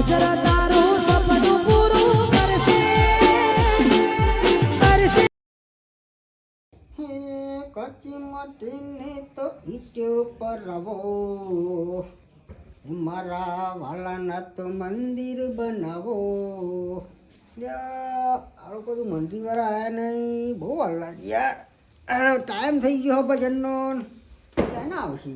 Voucher તારું સપનું પૂરું કરશે કરશે. કચ્છી માટીની તો ઈટે ઉપર રવો, મારા વાલાના તો મંદિર બનાવો. આ લોકો તો મંદિરવાળા આવ્યા નહીં, બહુ વાર લાગી યાર. ટાઈમ થઈ ગયો ભજનનો, ક્યાં ના આવશે?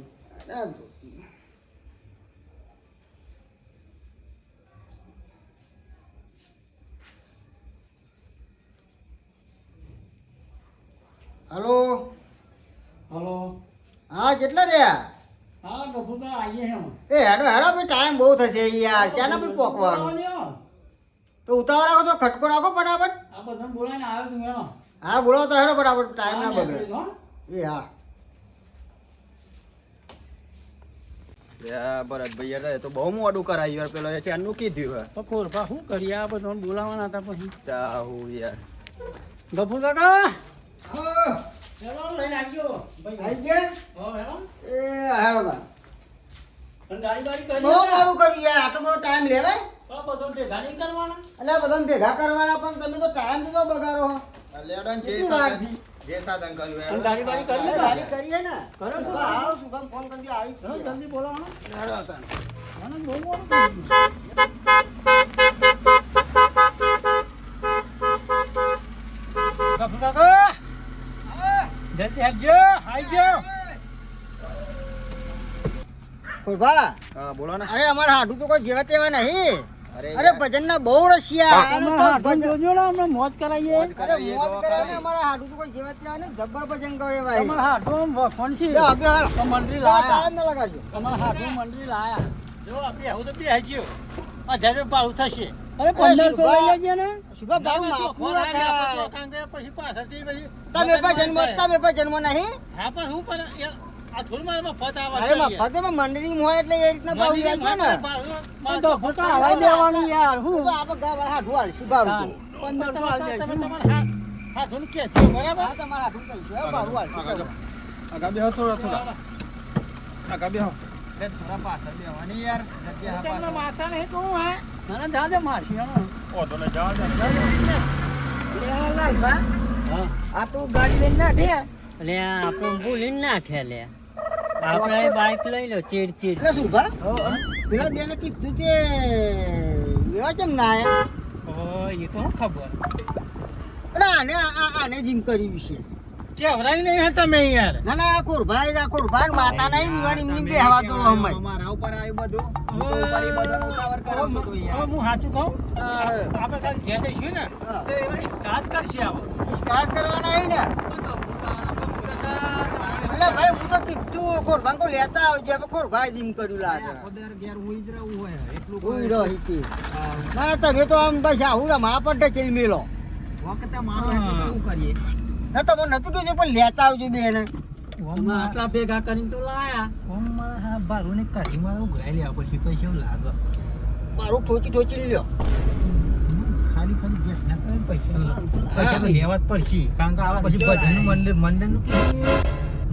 Hello hello. હા કેટલા રહ્યા? હા ગફુરકા આવીએ હે. એ હેડો હેડો ભાઈ, ટાઈમ બહુ થશે યાર. ચાના ભાઈ પોકવાનું તો ઉતાવળ રાખો, તો ખટકો રાખો ફટાફટ. આ બધા બોલાઈને આવ્યો તું એનો. હા બોલો તો હેડો ફટાફટ, ટાઈમ ના બગડે. એ હા ભરતભાઈ યાર, એ તો બહુ મોડું કરાયું યાર. પેલો ચાનું કીધું હે તો ખોરપા શું કરીએ, આ બધા બોલાવાના હતા પછી. ચાહું યાર. ગફુર કાકા હા ચલો લઈને આવ્યો ભાઈ. આઈ ગયા? હો હેલો. એ હેડો બા. પણ ગાડી બાડી કરી બહુ મોડું કર્યું યાર. આટલો બધો ટાઈમ લેવાય? તો બધો ભેગા નહીં કરવાના. એટલે બધાને ભેગા કરવાના, પણ તમે તો ટાઈમ તો બગાડો. જે સાધન કર્યું પણ ગાડી બાડી કરી ને? ગાડી કરીએ ને. કરો છો? આવ શુભમ ફોન કરજો, આવી જ ચલો છીએ. જલ્દી બોલાવાનો. હેડો હતા. મને બહુ મોડું થઈ ગયું. ગફુર કાકા જલ્દી આવજો, આવી જાઓ. ખોરભા, હા બોલો ને. અરે અમારા હાડું તો કોઈ જેવા તેવા નહીં. અરે ભજનના બહુ રશિયા. તમે હાથમાં જોજો ને, અમે મોજ કરાવીએ. અરે મોજ કરે ને, અમારા હાડું તો કોઈ જેવા તેવા નહીં. જબ્બર ભજન ગાવે ભાઈ. તમારા હાથમાં ફોન છે. લે, અબે હાલ. તો મંડળી બહુ લાયા. ટાઈમ ના લગાડજો. તમારા હાથમાં મંડળી લાયા. જો આપણે આવું તો બે હાજ્યો 1000 ભાવ થશે. અરે 1500 લઈ લેજે ને. શુભા ભાવ માફું રાખે. પછી પાછળથી પછી તમે ભજનમાં નહીં? હા પણ હું પણ યાર આ થોડું મારામાં ફત આવે અરે ફતેમાં મંડળીમાં હોય એટલે એ રીતના ભાવ લેજો ને. પણ તો ફૂટા હવાઈ દેવાનું યાર. તો હું આપણે ગાવા હાડું હાલશી ભાડું તો. 1500 આલ દેશું. હા ધોન કે છે બરાબર. હા, તમારા હાડું કહીશું, હે, ભાડું હાલશી. આગા બેહો થોડા. આગા બેહો. થોડા પાછળ બેહવાની યાર. જગ્યા તમને પાછળ. માતા નહીં કહું હે. ના ના જાજે મારશી હા. ઓ તો ને જાવ દે. આ તું ગાડી લઈને ના ઠે. લે આપણે ભૂલીને નાખે લે. આપણે બાઈક લઈ લો ચીડ ચીડ. એટલે શુભા, પેલા બેને કીધું તે એવા કેમ ના આયા? ઓ એ તો હું ખબર. અરે આને જીમ કર્યું છે. કેવરાઈ નહીં હે તમે યાર. ના ના, આ ખોરભાઈ માતા નહીં નિવાણી એમની બેહવા દો અમે. અમારા ઉપર આવ્યું બધું. હું તો ઉપર ઈ બધું ઉતાવળ કરે બધું હવે યાર. હું સાચું કહું તારે. આપણે કાલ ઘેર જઈશું ને હા. તો એવા સ્ટાર્ટ કરશે આવો. સ્ટાર્ટ કરવાના અહીં ને. એટલે ભાઈ હું તો કીધું ખોરભાઈ કો લેતા આવજે. હવે ખોરભાઈ જીમ કર્યું લાગે. ખોદેર ઘેર હુઈ જ રહેવું હોય એટલું ઉઈ રહી હતી. ના ના, તમે તો આમ બસ આવું મારા પર ઢકેલી મેલો. વખતે મારો એટલું કેવું કરીએ. ના તો મને નતું કીધું પણ લેતા આવજો બેને. તમે આટલા ભેગા કરીને તો લાયા. હા બારું ને કાઢી મારે ઉઘરાઈ લેવા પછી પૈસા એવું લાગે. મારું ઠોચી લ્યો. ખાલી ગેસ ના કરે પૈસા તો લેવા જ પડશે કારણ કે આ પછી ભજનનું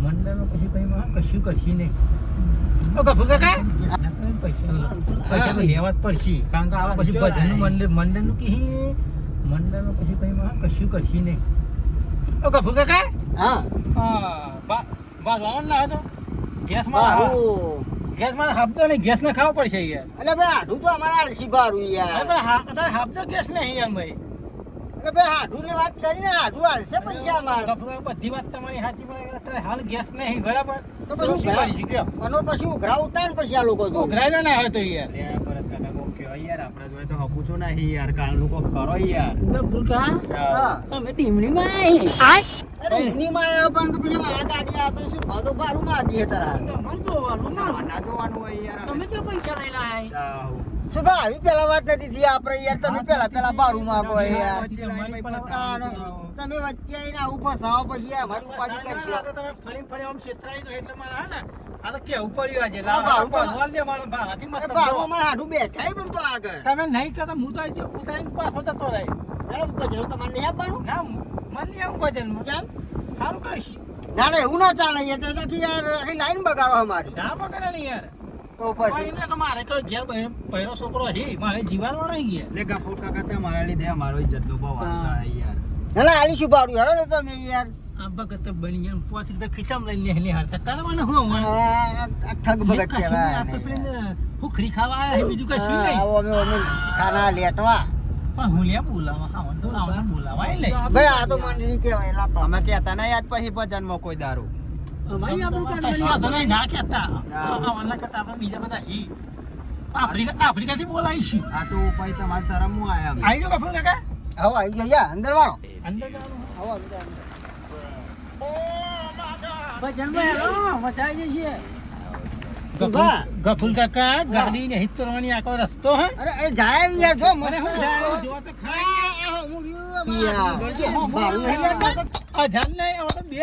મંડળનું પછી કઈ કશું કરશે નહીં. ઓ ગફુર કાકા ના કરે પૈસા તો લેવા જ પડશે કારણ કે આ પછી ભજનનું મંડળનું પછી કઈ કશું કરશે નહીં. ઓ ગફુર કાકા હા વાળવાનો ના હતો બારું. ગેસમાં હાફતો નહીં ગેસ ના ખાવો પડશે યાર. એટલે ભાઈ હાડું તો અમારા આલસી બારું યાર. અત્યારે હાફતો ગેસ નહીં યાર ભાઈ. એટલે ભાઈ હાડું ની વાત કરીને હાડું હાલશે પૈસા અમારે. બધી વાત તમારી સાચી પણ અત્યારે હાલ ગેસ નહીં બરાબર તો તો શું પછી કરીશું કયો અને પછી ઉઘરા ઉતાર ને પછી આ લોકો તો. ઉઘરાયેલો ના હોય તો યાર. લે ભરત કાકા કોક કહેવાય યાર, આપણે જોડે તો હપુચો નહીં યાર. કાલનું કોક કરો યાર. ગફુર કાકા હા. તમે તીમણીમાં આવી. અરે એમની માં આવ્યો પણ તો પછી આ ગાડી આ તો શું ભાડું બારું માંગીએ તારા. તમારે જોવાનું મારું. ના જોવાનું હોય યાર. તમે શું પૈસા લઈને આયા? આવું. શું ભાઈ આવી પેલા વાત નથી થઈ આપણે યાર. તમે પેલા બારું માંગો યાર. તમે વચ્ચે આવીને આવું ફસાવો પછી અમારી ઉપાધિ કરશો. તમે ફરી આમ છેતરાઈ દો એટલે મારે હા ને આ તો કેવું પડ્યું આજે હા, બારું પણ- ભગવાન દે મારો ભાડાથી એ મતલબ બારું જો. અમારે હાડું બેઠા પણ તો આગળ. તમે નહીં કરતા હું તો અહીં ઉતારીને પાછો જતો રહી. અરે ભજન તમારે નહીં આપવાનું? ના મને નહીં આવું ભજનમાં કેમ? સારું કરીશ ના ના એવું ના ચાલે યાર. તો કે યાર આખી લાઈન બગાડો અમારી. ના પકડે નહીં યાર તો પછી એમને તો મારે તો ઘેર પહેરો છોકરો હે મારે જીવાનો નહીં ગયા એટલે ગફુર કાકા તે મારા લીધે અમારો ઇજ્જતનો ભાવ આવતા યાર એટલે આલી શું ભાડું હેડો ને તમે યાર આ ભગત બની ગયા 5 રૂપિયા ખીચામ લઈને હેલી હાલતા કરવાના હું આ ઠગ ભગત કહેવાય આ તો પેલી ભૂખડી ખાવા આયા છે બીજું કશું નહીં આવો અમે ખાના લેટવા પણ હું લે બોલાવા આવન તો આવન બોલાવા લે ભાઈ આ તો મંડળી કહેવાય લાપા અમે કહેતા નહીં આજ પછી ભજનમાં કોઈ દારૂ અમારી આપણું કશું તો નહીં ના કહેતા આવવાના કરતા આપણે બીજા બધા હી આફ્રિકાથી બોલાવીશું આ તો પછી તમારા શરમ હું આયા અમે. આવી જો કફર કાકા આવો આવી ગયા યાર અંદર વાળો અંદર જવાનું આવો અંદર ભજનમાં હેલો વધારી જઈએ વાહ. ગફુલ કાકા ગાડી ને હિતરવાની આખો રસ્તો હે અરે અરે જાય યાર જો અરે હું મસ્ત જાય રસ્તો. જો તો ખાય આ હું રહ્યું યાર. ભાડું નહીં લેતા? આ જાન નહીં હવે તો બે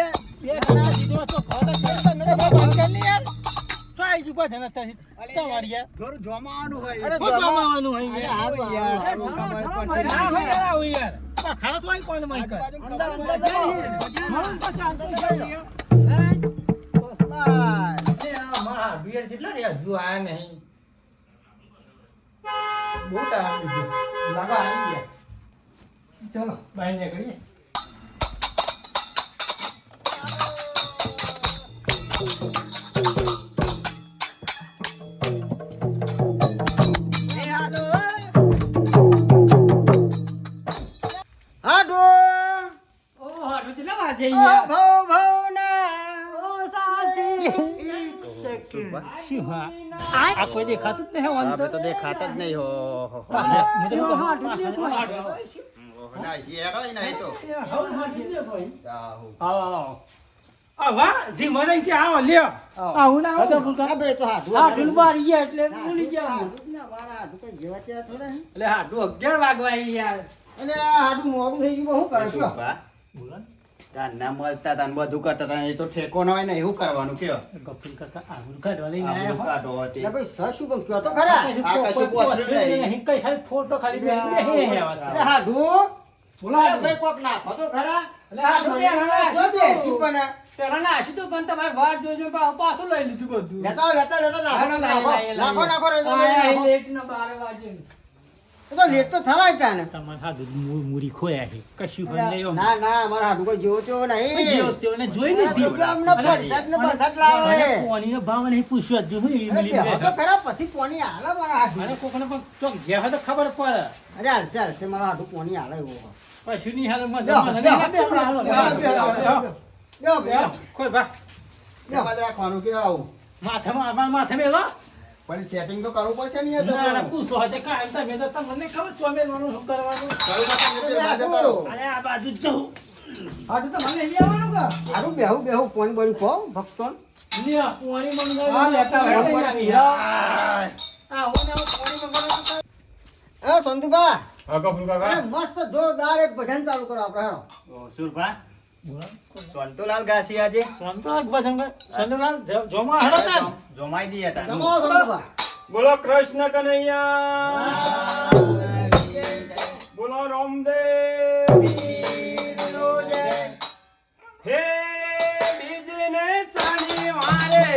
ખાના દીધો તો ખોડા છે મેરે બાબા ચાલ યાર તો આઈ જુ પાછા નતા તમારી યાર થોડું જોમાવાનું હોય અરે હું જમાવાનું હોય અરે યાર હારું યાર હારું ખબર પડતી ના નહીં. હોય યાર આવું યાર આ ખાના તો આઈ કોણ માઈ કર અંદર અંદર જજો. મન તો ચાલતો જાય બાય. મારા બિયર જેટલા રહ્યા હજુ આયા નહીં બહુ ટાઈમ લીધો લાગા આવી ગયા ચલો બાય ને કરીએ હાડો. ઓ હાડું ચલા વાજે ઓ ભવ ભવના. ઓ સાથી. શું હા આ કોઈ દેખાતું જ નહીં આપણે તો દેખાતા જ નહીં હો ના હેડો નહીં તો આહુ. વાહ ધીમો નહીં કે આવો લ્યો આવું ના આવું આ બે તો હાથું. હા ઢુલબારી ગયા એટલે ભૂલી ગયા હાથું જ ના, મારા હાથું કઈ જેવા તેવા થોડા હે. એટલે હાડું 11 વાગવા યાર એટલે આ હાથું મોડું થઈ ગયું શું કરે છો? બા, તાનના મળતા તાન બધું કરતા તા એ તો ઠેકો ન હોય ને એવું કરવાનું કયો ગફુલ કાકા આવું કાઢવા લઈને આબરૂ આયા કાઢો હતી. એટલે ભાઈ સર શું પણ કયો તો ખરા. આ કશું પોતરું નહીં. કઈ ખાલી ફોટો ખાલી બેસી એટલે હાડું. બોલા એટલે ભાઈ કોક નાખો તો ખરા. એટલે હાડું મને પહેલા જો બેસી પણ. પેલા નાસી તો પણ તમારે વાર જોજો પાછું લઈ લીધું બધું લેતા આવો, લેતા નાખો, હાલો, નાખો. લાઈ, લાઈ, નાખો, નાખો, નાખો, આયા નાખો. લેટ ના 12 વાગે એ તો લેટ તો થવાય ત્યાં ને. તમારે હાડું મૂરી ખોયા છે કશું પણ નહીં આમ. ના ના મારા હાડું કોઈ જેવો તેવો નહીં. જેવો તેઓને જોઈ લીધી આ તો અમને પરસાદ ને પરસાદ લાવે. અને પોણીનો ભાવ નહીં પૂછ્યો હજુ હું અરે ઈમલી બેહો તો ખરા, પછી પોણી હાલે મારા હાડું. અને કોકને પણ ચોક જ્યાં હોય તો ખબર પડે અરે હાલશે હાલશે, મારા હાડું પોણી હાલે એવો. પછી ની હાલ માં બેહો, બેહો, બેહો, બેહો. કોઈ બા એમાં જ રાખવાનું કે આવું માથે મેલો પણ સેટિંગ તો કરવું પડશે ને યાર ના તમારું. પૂછો હતે કાંઈ તમે તો તમને ખબર ચોમેલવાનું શું કરવાનું કરવું પડશે ને તે બાજુ કરો. અરે આ બાજુ જ જવું હાડું તો મને લઈ આવવાનું કે? હાડું બેહું બેહું, પોણી બોણી ખો, ભક્તો. લ્યો, પોણી મંગાવી હા, લેતા હોય, લઈ પોણી આવી. પીરા. આ હું ને હું પોણી મંગાવી એ સંતુભા, ગફુલ અરે મસ્ત જોરદાર એક ભજન ચાલુ કરો આપણે હેડો. સુરભા સંતુલાલ ગાસી આજે સંતોષ ભજન સંતોલાલ જોમા હડો તાન જોમાઈ દઈએ તાન. જમો સંતુભા. બોલો કૃષ્ણ કનૈયા બોલો રામદેવ હે બીજને શનિવારે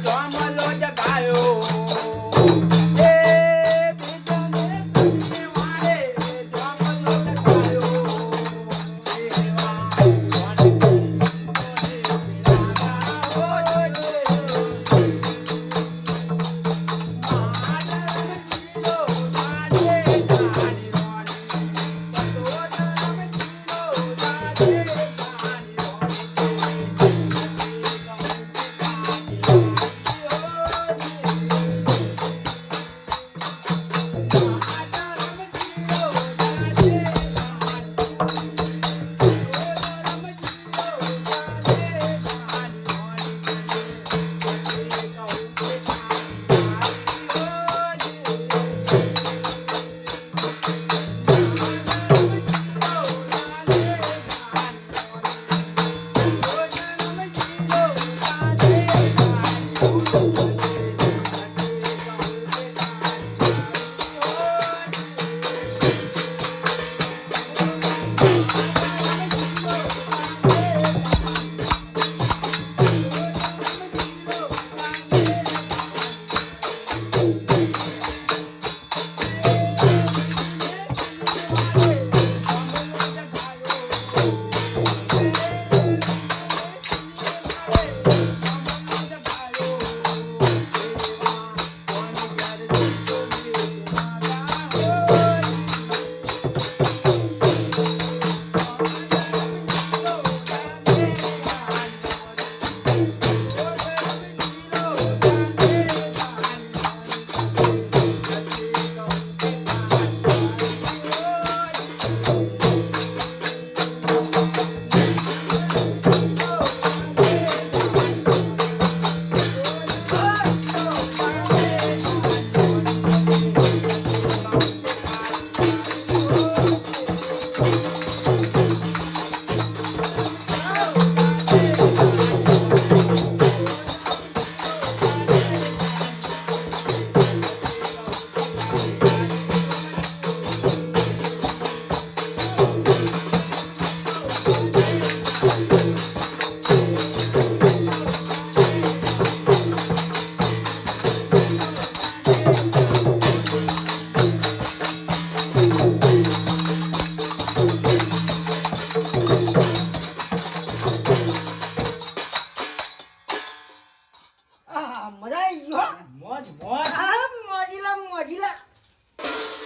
જોમલો જગાયો હે બીજને શનિવારે જોમલો જગાયો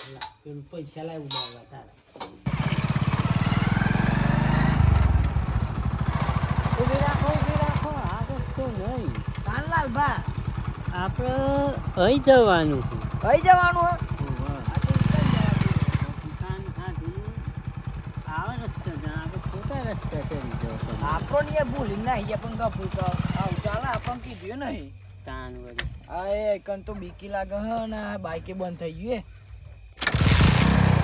પેલું પૈસા લાય ઉડાવવા તારા. ઊભી રાખો આ રસ્તો નહીં કાનલાલ બા આપણે અહીં જવાનું છે કઈ જવાનું હે? આવા રસ્તે આપણે ખોટા રસ્તે ચડી જાવ આપણો ને ભૂલી ના અહીંયા પણ ગપુ તો આવ ચાલે આપણને કીધું નહીં તાન વળી આ એ કન તો બીકી લાગે હે ને આ બાઈકે બંધ થઈ ગયું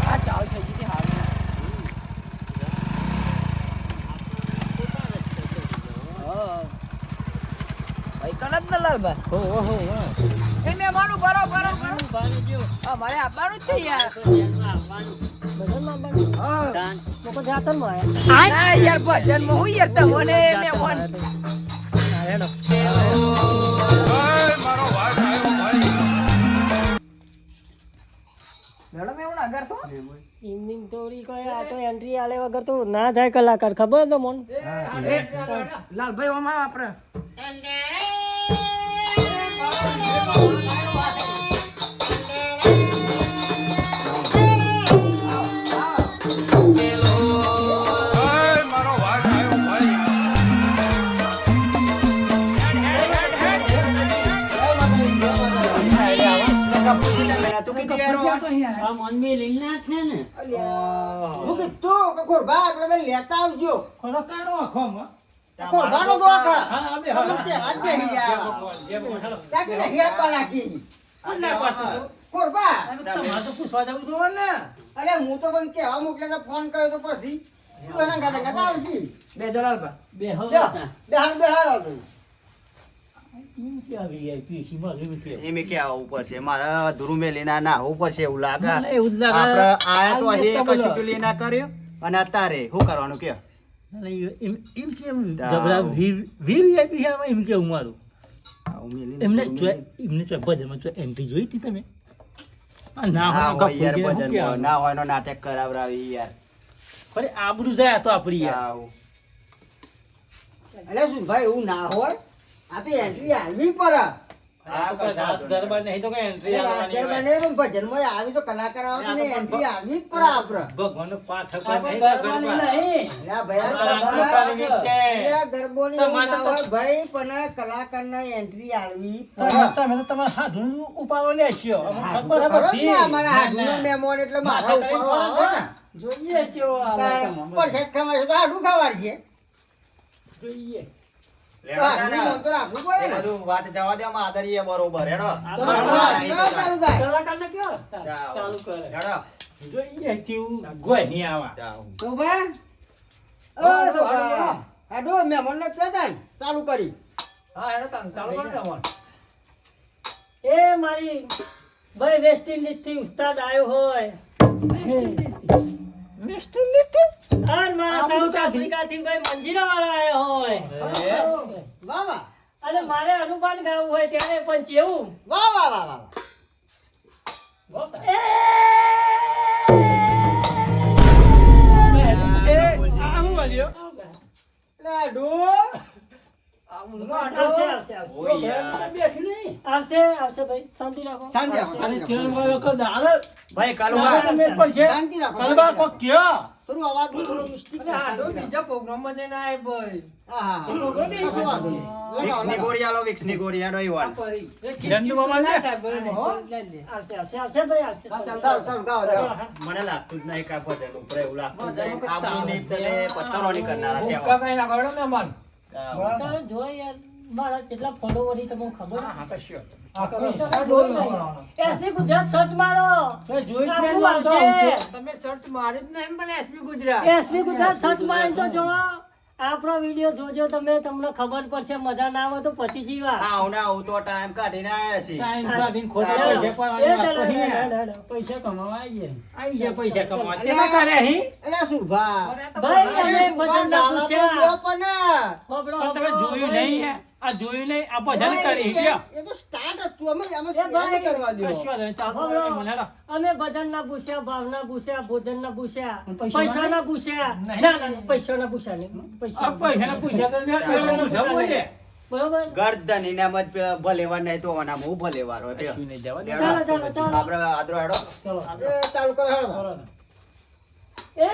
આ ચાલુ થઈ ગઈ હાલ ભાઈ કન જ ન લાલબા હો એ મહેમાનો બરો બરો બાનું જો અમારે આવવાનું જ છે યાર આવવાનું હા તાન ના યાર ભજન માં હું યાર તમને મહેમાન મેડમ એવું ના કરતો ઇવનિંગ તોરી કોઈ આ તો એન્ટ્રી આલે વગર તો ના જાય કલાકાર ખબર તો મોન લાલભાઈ ઓમાં આપણે આ મન મે લઈ નાખે ને હું કીધું કે ખોરબા આપણે બે લેતા આવજો ખરો કાઢો આખોમાં. ખોરબાનો દોખા હા, બે, તમે હા. તે હાથ બેહી ગયા તાકી ને હેપા નાખી ના પાડતો તો. ખોરબા તમારે તો પૂછવા જવું જોવે ને. અરે હું તો પણ કહેવા મોકલે તો ફોન કર્યો તો પછી તું એના ગાતા ગાતા આવશી બે જો લાલભા બે હો બેહાડો તું એમ કે આ VIP માં લેવું છે. એમ કે આ ઉપર છે મારે અધૂરું મેલીના ના ઉપર છે એવું લાગે ના, એવું જ લાગે. આપણે આયા તો આ હજી મસ્ત કશું બોલો. પેલી ના કર્યું અને અત્યારે શું કરવાનું કે એમ કેમ જબરા VIP છે આમાં એમ કેવું મારું. એમને ભજનમાં એન્ટ્રી જોઈ હતી તમે? આ ના હોય ના હોય યાર ગપ્પુ જે શું ભજનમાં, કહેવાનું? ના હોય નો નાટક કરાવરાવી યાર અરે આબરૂ જાય આ તો આપણી યાર. આવું. અરે શું ભાઈ એવું ના હોય આ તો એન્ટ્રી આવી પર આ તો કોઈ રાસ ગરબા નહીં તો કઈ એન્ટ્રી આવવાની હોય. ભજનમાં આવી તો કલાકાર આવે ને એન્ટ્રી આવી જ પર આપડે ભગવાનનો પાઠ આપણે નહીં કરવાની ગરબા. નહીં અલ્યા ભાઈ આ લોકોની રીતે. અલ્યા ગરબોની એવું તમારે ના તો- હોય ભાઈ પણ કલાકારના એન્ટ્રી આવી તમે તો તમારા હાથનું ઉપાડો લેશો. હાડું તો ખબર ખરો જ બધી. ને, અમારા હાડુંનો ના, ના. મહેમાન એટલે મારા માથા કરી ઉપર આવે ને. જોઈએ કેવો આવે પરસેદ ખવાય છે તો હાડું ખવાય છે જોઈએ તો હાડુંનું મોં તો રાખવું પડે એ ને. બધું વાત જવા દે આમાં આદરીએ બરોબર હેડો તો હાડું કરો ચાલુ થાય. કલાકારને કયો ચાલુ કરે હેડો જોઈએ ચેવું ગોય નહીં આવા. જાઓ. શોભા? ઓ શોભા. હાડું મહેમાનને કહો તાન, ચાલુ કરી એ મારી ભાઈ વેસ્ટ ઇન્ડિઝ થી ઉસ્તાદ આવ્યો હોય વેસ્ટ ઇન્ડિઝ અને મારા સાઉથ આફ્રિકા થી ભાઈ મંજીરા વાળા આવ્યો હોય વાહ વાહ અને મારે અનુપાન ગાવું હોય ત્યારે પણ કેવું વાહ વાહ વાહ વાહ લાડુ આવશે ભાઈ શાંતિ રાખો શાંતિ રાખો, શાંતિ રાખો. ભાઈ કાલુબા શાંતિ રાખો, શાંતિ રાખો. થોડું અવાજનું થોડું મિસ્ટેક છે. હા, હા, હા. કશો વાંધો નહીં. લગાવો, વિક્સની લગાવો. ગોળી આલો વિક્સની ગોળી હેડો ઈ વાળ. આવશે ભાઈ આવશે સારું, સારું, ગાઓ, ગાઓ. મને લાગતું જ નહીં કે આ ભજન ઉપર એવું લાગતું જ નહીં. આપણું નહીં તને પથ્થરોની કરનારા કહેવાય. આવું. તમે જો યાર મારા કેટલા ફોલોવર તમને ખબર એસપી ગુજરાત સર્ચ મારો આપણું આવશે. તમે સર્ચ મારી જ નહીં પણ SP Gujarat SP Gujarat search મારીને તો જો આપણો વિડીયો જોજો તમે તમને ખબર પડશે મજા ના આવે તો પછી જીવા આવું ને આવું તો ટાઈમ કાઢીને આયા છીએ. પૈસા કમાવા આવીએ. અલ્યા સુભા. ભાઈ અમે અલ્યા સુભા, ભજન ના ગાવા તો પૂછ્યા દ્યો પણ. હોબળો, તમે હોબળો, જોયું ભાઈ. નહીં આ જોયું નહીં આ ભજન કરી ગયો. એ તો સ્ટાર્ટ હતું અમે આમાં એ ભાઈ, શેર કરવા દ્યો. કશું વાંધો નહીં. ચાલો, મને હેડો. અમે ભજન ના પૂછ્યા ભાવ ના પૂછ્યા ભોજન ના પૂછ્યા પૈસા પૈસા ના પૂછ્યા ના ના પૈસા ના પૂછ્યા નહીં આ પૈસાના પૂછ્યા તો હેડ, પૈસાના પૂછ્યા બોલે. બરોબર ગરદન ઇનામત ભલેવાર નહીં તો ઓનામાં હું ભલેવાર હોય બે. કશું નહીં જવા દે. ચાલો ચાલો ચાલો આપણે આદરો હેડો ચાલો એ ચાલુ કરો હેડો. એ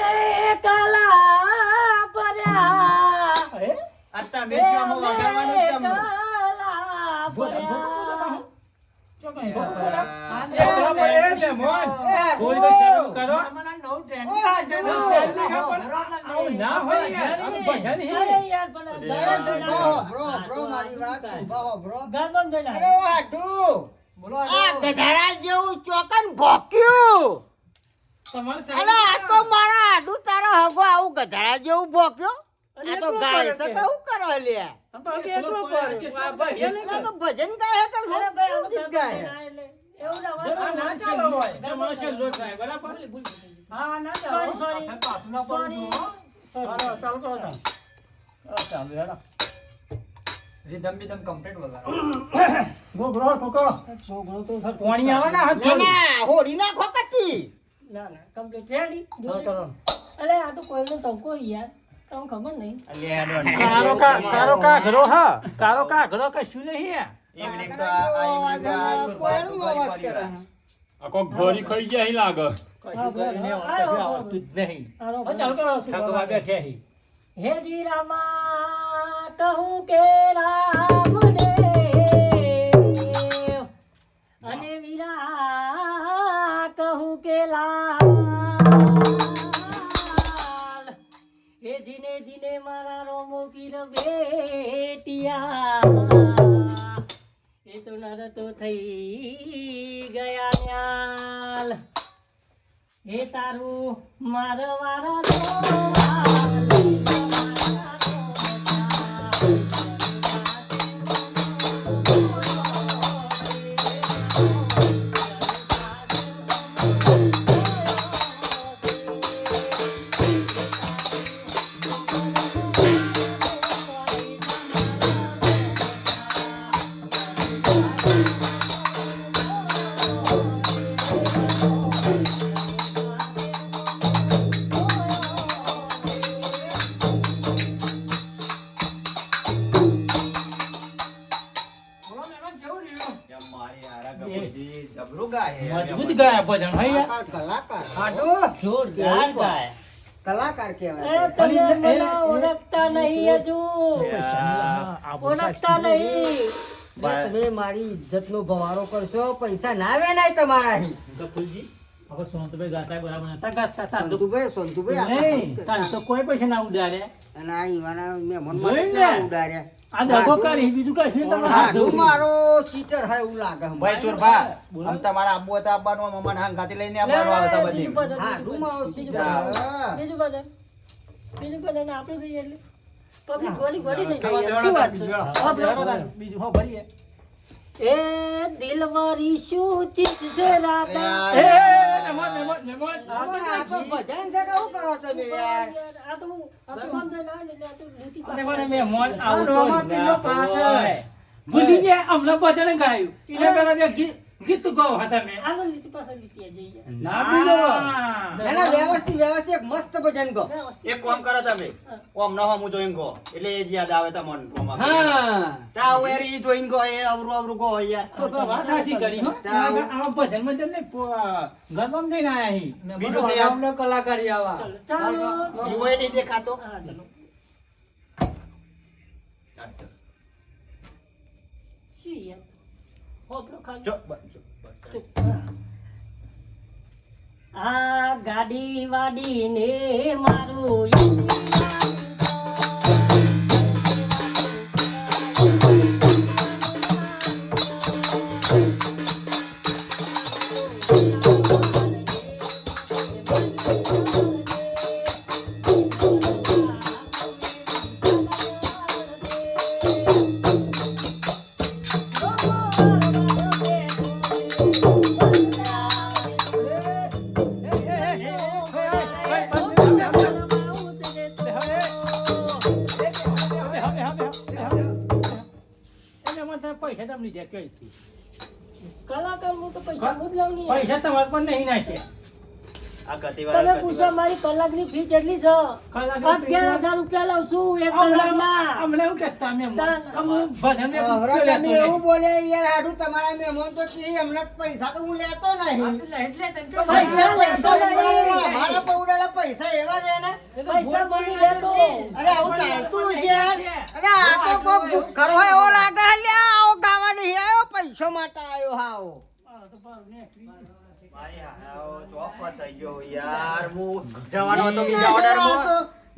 કલા પર્યા હે? આ તમે જ આમ વગાડવાનું જ છે આમ. કલા પર્યા ચોકન બોલો. એ મહેમાન. બોલ તો શરૂ કરો. આવું ના હોય યાર. આવું ભજન હે. અરે યાર પણ બ્રો મારી વાત સુભાવો બ્રો. ગરબન જઈને અરે ઓ હાડુ આ ગધારા જેવું ચોકન ભોક્યું. તમારે અરે આ તો મારા હાડુ તારો હગો આવું ગધારા જેવું ભોક્યો. આ તો ગાય છે તો હું કરો લે. બાકી એટલો પડે આ તો ભજન ગાય તો અરે લોક ભાઈ કેવું ગીત ગાય. એવું ના જરા ના ચાલો હોય. જરા છેલ્લો થાય, બરાબર? હા ના સોરી સોરી ચાલો કરો તમે. ચાલો હેડો. રીધમ બીધમ કમ્પ્લીટ વગાડો. ગોગરો કોકો. છોકરો તો સર પાણી આવે ને હાથ ના જોડી. ના હોડી ના ખોકતી. ના ના કમ્પ્લીટ રેડી ચાલો કરો. અરે આ તો કોઈનો તમકો યાર તમને ખબર નહીં લે હેડો. કારો કાઘરો હા. કારો કાઘરો કશું નહીં. એમની તો આ કોઈનું અવાજ કરે. આ કોક ઘોડી ખાઈ ગયા અહીં લાગે. કશું કરીને કશું આવતું જ નહીં. આરો ચાલો કરો. ઠાકોરબા બેઠ્યા હી. હે જી રામા કહું કે રામ દેવ અને વીરા કહું કે લાલ હે જીને જીને મારા રોમો કીર બેટિયા એ તો નર તો થઈ ગયા ન્યાલ હે તારું મારવારા મારી હારા ગપોજી જબરું ગાય. મજબૂત ગાયા ભજન હે યાર. કલાકાર જોરદાર ગાય કલાકાર એ કહેવાય. તમે મને ઓળખતા નહીં હજુ ઓળખતા નહીં તમે મારી ઇજ્જતનો ભવારો કરશો પૈસા ના આવે નહીં તમારાથી. ગફુરજી, હવે સોનતુભાઈ ગાતા બરાબર નતા ગાતા. તાન તો સોનતુભાઈ નહીં, તાન તો કોઈ પૈસા ના ઉડાડે. અને આ ઈવાના મહેમાન જોઈને. માટે ચા ઉડાડ્યા. આ દગો કરી બીજું કશું નહીં તમારે હાથ હાડું જોડી. મારો ચીટર હે એવું લાગે હમ. ભાઈ સુરભા આમ તમારા આબુ હતા આવવાનું મમ્માને હાંગાથી લઈને આવવાનું આવે છે બધી. હાડું મારો ચીટર જાઓ. હે. બીજું બધા આપણે કહીએ એટલે પબ્લિક ગોળી ગોળી થઈ તમારે જાય શું વાત છે હા, બેહો તાન. બીજું હો ભરીએ. એ દિલવારી શું ચીજ છે રાધા એ, લેમોન, લેમોન, લેમોન. પણ આ તો ભજન છે તો શું કરો તમે યાર? આ તો ગરબા દે ના ને આ તો લીટી અને પાસે મને મહેમાન આવતો જ ના હોય. ભૂલી ગયા, હમણાં ભજન ગાયું. એને પેલા બે ગીત ગાવ હતા મેં. આ તો લીટી પાસે લીટી જઈએ ના બીજો. એના વ્યવસ્થિત એક મસ્ત ભજન ગો. એક કામ કરો તમે ઓમ ન હું જોઈન ગો એટલે એ જ યાદ આવે તમને ઓમાં. હા તાવ એરી જોઈન ગો એ અવરું અવરું ગો યાર. તો તો વાત સાચી કરી હો. આવા ભજનમાં તમને ગરબામાં જઈને આયા અહીં. બીજું કઈ આમ કલાકારી આવા. ચાલો કોઈ નહીં દેખાતો. હા ચલો શું યાર હોપડો ખાલી જો આ ગાડી વાડી ને મારું પૈસા તમને દે કઈ કલાકાર હું તો પૈસા બદલાવની પૈસા તમારે પણ નહીં નાખે. આ કતી તમે વાર પૂછો મારી કલાકની ફી કેટલી છે? કલાકની fee 11,000 રૂપિયા લઉં છું એક કલાકના. અમને એવું કહેતા અમે તાન. ભજનને હવે લેતો તમે નહીં. એવું બોલે યાર હાડું તમારા મહેમાન તો છે હમણાં પૈસા તો હું લેતો નહીં તો પૈસા પૈસા લેતો નહીં. ઉડાડેલા, મારા પર ઉડાડેલા પૈસા એવા છે ને પૈસા બની લેતો. અરે આવું ચાલતું છે યાર અરે આ તો કોક ભૂખર હોય એવો લાગે લ્યા આવો ગાવા નહીં આવ્યો પૈસો માટે આવ્યો હાવો મારી હાવ ચોક્કસ થઈ ગયો યાર હું જવાનો હતો બીજા ઓર્ડરમાં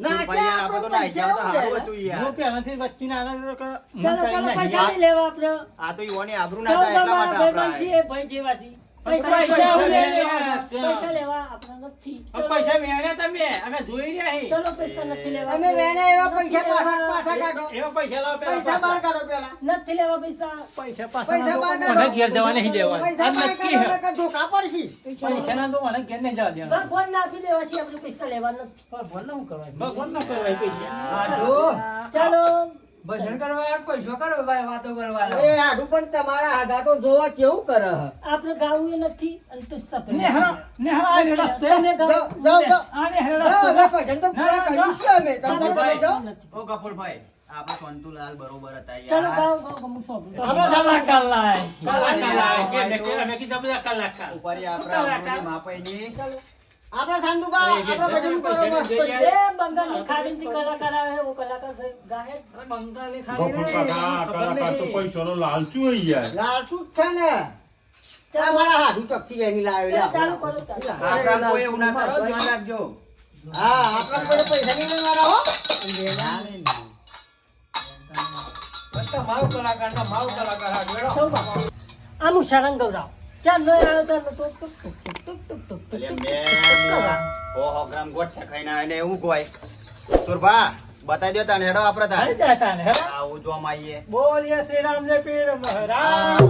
ભાઈ યાર આપણે તો નાઈ જાવ તો હારું હતું યાર હું પહેલાથી વચ્ચેના આનંદ કે ચાલો ચાલો પૈસા નહીં લેવા આપણે. આ તો ઈવોની આબરૂ ના થાય એટલા માટે સૌ આપણે છીએ ભાઈ જેવા છીએ. પૈસા પૈસા એવું નહીં લેવા. લેવા. પૈસા લેવા આપણે નથી. ચલો. પૈસા વેણ્યા તમે અમે જોઈ રહ્યા છીએ. ચલો પૈસા નથી લેવા. તમે વેને એવા પૈસા પાછા કાઢો એવા પૈસા લાવો પેલા પૈસા બહાર કાઢો પેલા નથી લેવા પૈસા. પૈસા પૈસા બહાર મને કાઢો ઘેર જવા નહીં દેવા પૈસા બહાર નક્કી કાઢો હે. નકર ધોકા પડશે પૈસાના તો મને ઘેર નહીં જવા દેવાના. ભગવાન નાખી દેવા છે આપણે પૈસા લેવા નથી. ભગવાન ના કરવાય પૈસા ચાલો ભજન કરવા પૈસો કરો ભાઈ વાતો કરવા એ હાડું પણ તમારા હાડા તો જોવા કેવું કરે હે. આપણે ગાવું એ નથી અને પૈસા પણ નેહરા નેહરા આ રસ્તે તમે ગાઓ. જાઓ જાઓ આ નેહરા જાઓ રસ્તે અમે ભજન તો પૂરા કરીશું અમે તમે તમે જાઓ ઓ કપૂરભાઈ આપણે સંતુલાલ બરોબર હતા ચાલો યાર ગાઓ ગાઓ ગમું સોંપું. આપણે સામે કલાક. અમે કીધું બધા કલાક ઉપરી આપણે આબરૂની માપાઈની આપણે સાંદુબા આપણે ભજન કરો મસ્ત એ બંગાળની ખાડીથી કલાકાર આવે એવો કલાકાર ભાઈ ગાય. બંગાળી ગફુર કાકા કલાકાર તો પૈસાનો લાલચું હોય યાર લાલચું જ છે ને આ મારા હાડું ચોકથી વેની લાવ્યો ચાલુ કરો ચાલો. આપણા કોઈ એવું ના કરો ધ્યાન રાખજો હા આપણે કોઈ પૈસા નહીં લેવાના હો મારો કલાકાર ના મારો કલાકાર હા જોડો સૌ બાપા. આમ હું શરણ ગૌરાવ. ચાલ નહીં આવ્યો તો ટુક ટુક ટુક ટુક ટુક ટુક ટુક એટલે ટુક. મેં 100 ગ્રામ ગોઠિયા ખાઈને આવીને એવું કોઈ સુરભા બતાવી દો તને હેડો આપણે તાર હરી જાતા ને હેરા આવું જોવામાં આવીએ બોલીએ શ્રી રામ જય પીર મહારાજ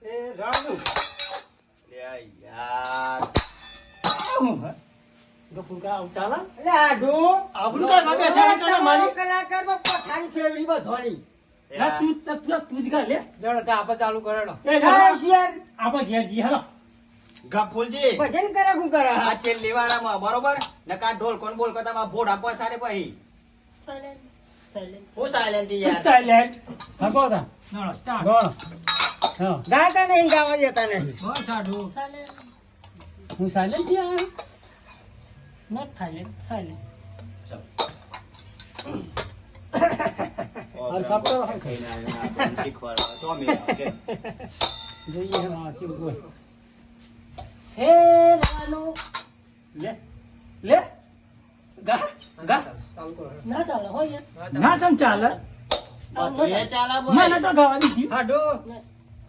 એ રામુ લે યાર ગફુર કા આવું ચાલે? એટલે હાડું આપણું કાંઈ ના બેસાડે કાંઈ ના મારી. કલાકાર તો પથારી ફેરવી બધોની ના, તું જ ગા લે જોડો કા આપણે ચાલુ કરેલો એ હા શિયાર આપણે ઘેર જી હાલો ગફુલજી ભજન કરે શું કરે આ છેલ્લી વારમાં બરોબર નકા ઢોલ કોણ બોલ કરતા માં ભોડ આપવા સારે પછી સાયલેન્ટ સાયલેન્ટ. હું સાયલેન્ટ યાર સાયલેન્ટ હકો તા જોડો સ્ટાર્ટ ગો હા ગાતા નહીં ગાવા દેતા નહીં બસ સાડું સાયલેન્ટ. હું સાયલેન્ટ જી આવ્યો નોટ થાઈલેન્ડ સાયલેન્ટ. અરે સાબ તો ખાઈને આવ્યો ને આપણને શીખવાડવા. તો મેં ઓકે જોઈએ હા ચીવ ગો હે રાનો. લે લે ગા ગા ચાલુ કરો ના ચાલે હો યાર. ના તમ ચાલે એ ચાલા બોલ મને તો ગાવા દીધી હાડું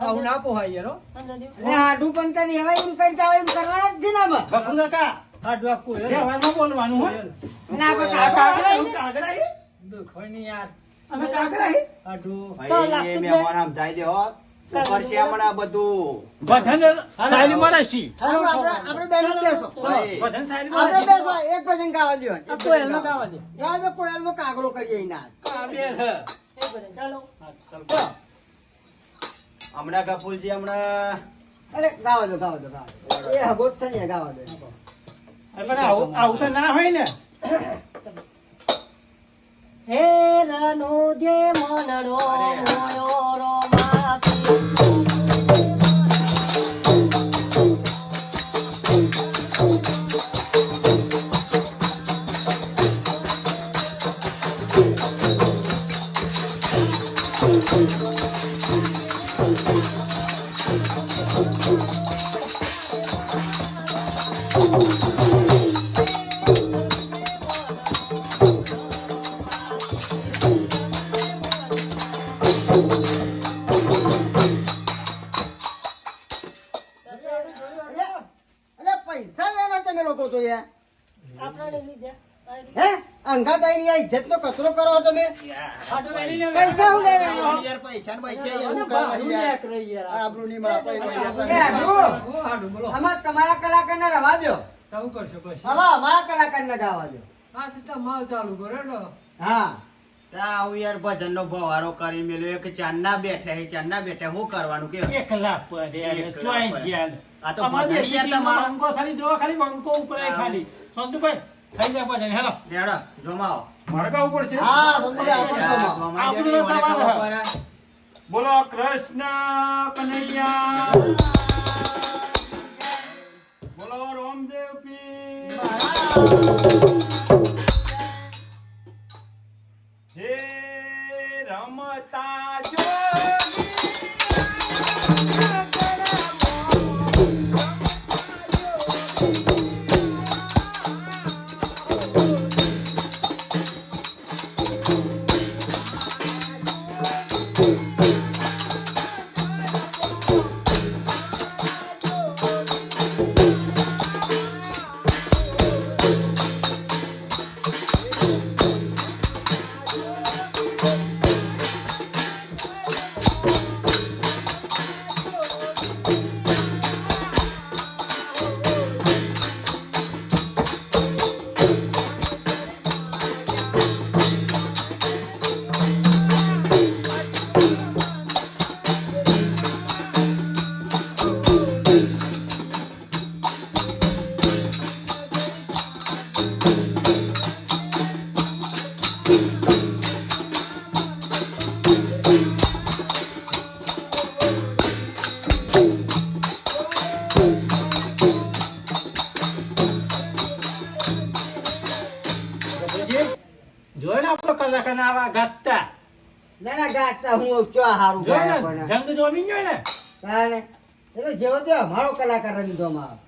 આવું ના પોહાય યાર હો. અંદર દેવ. એટલે હાડું પણ તને હવે એમ કરતા હોય એમ કરવાના જ છે ને હવે. બકુંગા કા હાડું આપવું યાર કહેવાનું બોલવાનું હો એટલે આપણે આ કાકા કાગડા કાગડા હી? દુખોય નહીં યાર અમે કાગડા હી? હાડું તો ભાઈ લાગતું એ જ મહેમાન આમ જાય દે હો ઉપર છે હમણાં બધું ભજન સાયલી મળે છે આપણે બેન બેસો ભાઈ, ભજન સાયલી આપણે મળે બેસો એક ભજન ગાવા દો આ કોયલમાં ગાવા દે. ગાવા દો કોયલનો કાગડો કરીએ એના આ બે છે એ બધા ચાલો. હમણાં ગફુલજી હમણાં અરે ગાવા દો ગાવા દો ગાવા દો એ હગોત છે ને ગાવા દો પણ આવું તો ના હોય ને હે રાનો જે મનડો મોયો રો માતી. એટલે પૈસા લેવાના તમે લોકો તો યાર આપણાને લીધે હે અંગા દઈને યાર ઇજ્જતનો કચરો કરો તમે પૈસા હું લેવાના યાર પૈસા ને પૈસા યાર શું કરવાનું યાર આબરૂની માપાઈ એ ભાઈ હાડું, ઓ હાડું બોલો આમાં તમારા કલાકારને રવા દો ચાલુ કરશો પછી હવે અમારા કલાકારને ગાવા દો હા તો માલ ચાલુ કરો ને હા ત્યાં આવું યાર ભજનનો ભવારો કરી મેલ્યો એક ચાંદના બેઠા શું કરવાનું કે એકલા પડ્યા ને, એકલા ચોઈ પડ્યા. ગયા ને. આ તો અમારી ભજન યાર સિટીમાં તમારો. બંકો ખાલી જોવો, ખાલી બંકો ઉપરાય ખાલી. સંતુભાઈ, થઈ જાય ભજન, હેલો. લેડો, જમાવો. મારે કાં ઉપર છે હા સંતુભાઈ આપણે જા, જમો. જમાઈ આપણું દેજો, મને સવાલ ખબર હે. પડે. બોલો કૃષ્ણ કનૈયા બોલો રામદેવ પીર હે રમતા જોયો ને આપણો કલાકાર આવા ગાતા. ના ના ગાતા હું ચો હારું જોયો ગાયા ને, પણ જંગ જોમી ગયો ને. તાને એ તો જેવો તે અમારો કલાકાર રંગીતોમાં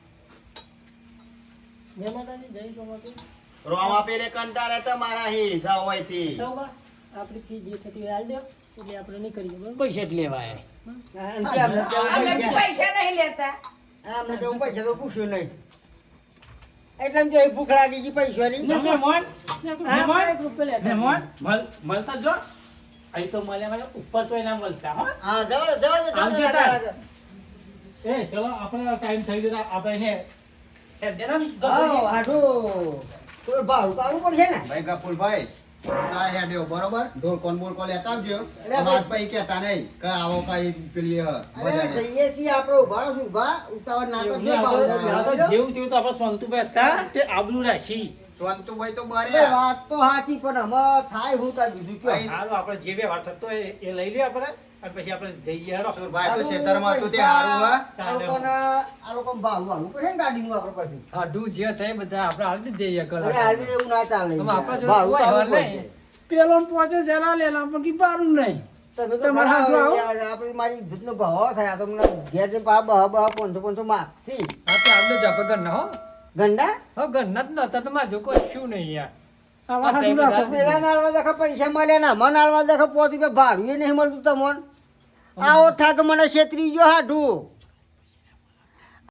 જય માતાજી, જય ગોમાતા. રોમા પેરે કંટાળે તમારા હી સવાઈથી. સૌબા, આપણી ફી જે થતી હોય હાલ દો, એટલે આપણે નહીં કરીએ, બરાબર? પૈસા જ લેવાય. પૈસા નહીં લેતા આમને તો હું પૈસા તો પૂછ્યું નહીં એટલે એમ કે ભૂખ લાગી ગઈ પૈસા ની મહેમાન, હા, એક રૂપિયો લેતા. મહેમાન, મળતા જો. અહીં તો મળ્યા મળ્યા, ઉપર તો એના મળતા હો. હા જવા દે, આમ જતા. એ ચલો આપણે ટાઈમ થઈ ગયો, આપણે એને એમ દેના ને, હા આઠું તો ભાડું કાઢવું પડશે ને ભાઈ ગફુરભાઈ, તા હેડ્યો બરોબર ઢોલ કોણ બોલ કોલ લેતા આવજો. અરે વાત ભાઈ કહેતા નહીં કે આવો કઈ પેલી અરે બજારે. જઈએ છીએ આપણે ઉભા રહો છું ઉભા ઉતાવળ ના કરશો આ તો ભાડું જેવું તેવું તો આપણે સંતુભાઈ હતા તે આબરૂ રાખી. સ્વંતુભાઈ તો અરે બરે વાત તો સાચી પણ અમે થાય હું તાર બીજું કયો હાલો આપણે જે બે વાત થતો હોય એ લઈ લઈએ આપણે અને પછી આપણે જઈએ હેડો. સુરભાઈ તો ખેતરમાં હતું તે હારું હે. આ લોકોને ભાડું આલવું પડશે ને ગાડીનું આપણે પછી હાડું જે થાય બધા આપણે હાલ જ દઈએ અરે હાલવી એવું ના ચાલે તમે આપણા જોડે ભાડું કોઈ તો આલવું હાલ નહીં. પડશે. પેલો ને 5000 લેલા પણ કી પારું નહીં. તમે તો તમારે ખરા હાથમાં આવો? યાર, આપણે મારી ઇજ્જતનો ભાવ થાય આ તો મને ઘેર જે બહ 500 માગશી આ તો આટલું જ આપણે ઘરના હો. ગંડા હો, ઘરના જ નહોતા તો મારે જો કોઈ શું નહીં યાર. આવા આ હાથું ટાઈમે રાખો. પેલા નાલવા દેખા પૈસા મળ્યા ના મને નાલવા દેખા 5 રૂપિયા ભાડું એ નહીં મળતું તમને આવો ઠાક મને છેતરી ગયો હાઠું